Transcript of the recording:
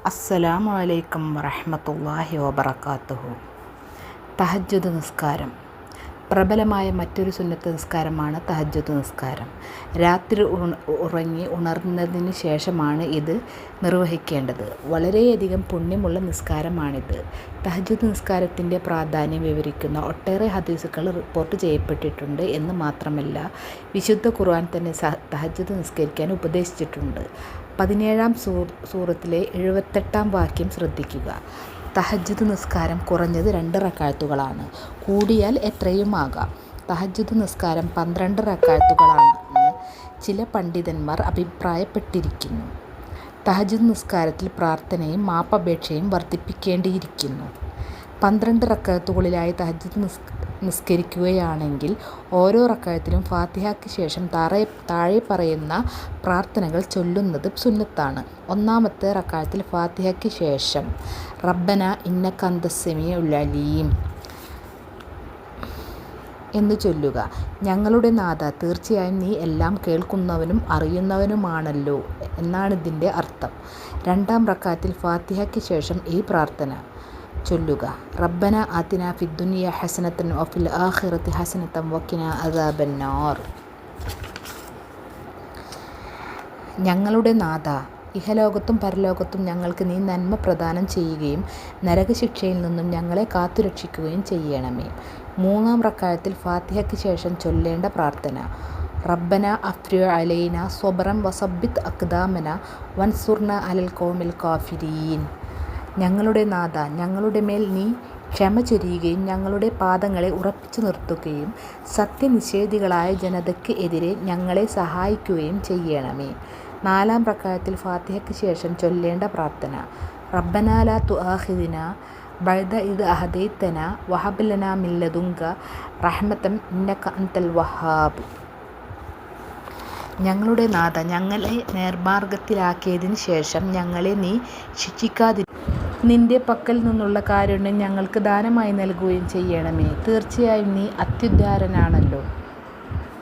അസ്സലാമു അലൈക്കും വറഹ്മത്തുള്ളാഹി വബറകാതുഹു. തഹജ്ജുദ് നിസ്കാരം പ്രബലമായ മറ്റൊരു സുന്നത്ത് നിസ്കാരമാണ് തഹജ്ജുദ് നിസ്കാരം. രാത്രി ഉറങ്ങി ഉണർന്നതിന് ശേഷമാണ് ഇത് നിർവഹിക്കേണ്ടത്. വളരെയധികം പുണ്യമുള്ള നിസ്കാരമാണിത്. തഹജ്ജുദ് നിസ്കാരത്തിൻ്റെ പ്രാധാന്യം വിവരിക്കുന്ന ഒട്ടേറെ ഹദീസുകൾ റിപ്പോർട്ട് ചെയ്യപ്പെട്ടിട്ടുണ്ട് എന്ന് മാത്രമല്ല, വിശുദ്ധ ഖുർആൻ തന്നെ തഹജ്ജുദ് നിസ്കരിക്കാൻ ഉപദേശിച്ചിട്ടുണ്ട്. 17-ാം സൂറത്തിലെ 78-ാം വാക്യം ശ്രദ്ധിക്കുക. തഹജ്ജുദ് നിസ്കാരം കുറഞ്ഞത് 2 റക്അത്തുകളാണ്, കൂടിയാൽ എത്രയുമാകാം. തഹജ്ജുദ് നിസ്കാരം 12 റക്അത്തുകളാണെന്ന് ചില പണ്ഡിതന്മാർ അഭിപ്രായപ്പെട്ടിരിക്കുന്നു. തഹജ്ജുദ് നിസ്കാരത്തിൽ പ്രാർത്ഥനയും മാപ്പപേക്ഷയും വർദ്ധിപ്പിക്കേണ്ടിയിരിക്കുന്നു. 12 റക്അത്തുകളിലായി തഹജ്ജുദ് നിസ്കരിക്കുകയാണെങ്കിൽ ഓരോ റക്അത്തിലും ഫാത്തിഹയ്ക്ക് ശേഷം താഴെ പറയുന്ന പ്രാർത്ഥനകൾ ചൊല്ലുന്നത് സുന്നത്താണ്. 1-ാമത്തെ റക്അത്തിൽ ഫാത്തിഹയ്ക്ക് ശേഷം റബ്ബന ഇന്നക അന്തസ് സമീഉൽ അലീം എന്ന് ചൊല്ലുക. ഞങ്ങളുടെ നാഥ, തീർച്ചയായും നീ എല്ലാം കേൾക്കുന്നവനും അറിയുന്നവനുമാണല്ലോ എന്നാണിതിൻ്റെ അർത്ഥം. 2-ാം റക്അത്തിൽ ഫാത്തിഹയ്ക്ക് ശേഷം ഈ പ്രാർത്ഥന ചൊല്ലുക. റബ്ബന ആതിന ഫിദ്ദുനിയ ഹസനത്തൻ വഫിൽ ആഖിറതി ഹസനത്തൻ വഖിന അദാബന്നാർ. ഞങ്ങളുടെ നാഥ, ഇഹലോകത്തും പരലോകത്തും ഞങ്ങൾക്ക് നീ നന്മ പ്രദാനം ചെയ്യുകയും നരകശിക്ഷയിൽ നിന്നും ഞങ്ങളെ കാത്തുരക്ഷിക്കുകയും ചെയ്യണമേ. 3-ാം റക്അത്തിൽ ഫാത്തിഹയ്ക്ക് ശേഷം ചൊല്ലേണ്ട പ്രാർത്ഥന റബ്ബന അഫ്രിഉ അലൈന സ്വബ്റൻ വസബ്ബിത് അഖ്ദാമന വൻസുർന അലൽ ഖൗമിൽ കാഫിരീൻ. ഞങ്ങളുടെ നാഥ, ഞങ്ങളുടെ മേൽ നീ ക്ഷമ ചൊരിയുകയും ഞങ്ങളുടെ പാദങ്ങളെ ഉറപ്പിച്ചു നിർത്തുകയും സത്യനിഷേധികളായ ജനതയ്ക്ക് എതിരെ ഞങ്ങളെ സഹായിക്കുകയും ചെയ്യണമേ. 4-ാം റക്അത്തിൽ ഫാത്തിഹയ്ക്ക് ശേഷം ചൊല്ലേണ്ട പ്രാർത്ഥന റബ്ബന ലാ തുആഖിദ്നാ ബഅദ ഇദ് ഹദൈതനാ വഹബ് ലനാ മിൻ ലദുൻക റഹ്മതൻ ഇന്നക അൻതൽ വഹ്ഹാബ്. ഞങ്ങളുടെ നാഥ, ഞങ്ങളെ നേർമാർഗത്തിലാക്കിയതിന് ശേഷം ഞങ്ങളെ നീ ശിക്ഷിക്കാതിരിക്കുകയും നിന്റെ പക്കൽ നിന്നുള്ള കാരുണ്യം ഞങ്ങൾക്ക് ദാനമായി നൽകുകയും ചെയ്യണമേ. തീർച്ചയായും നീ അത്യുദാരനാണല്ലോ.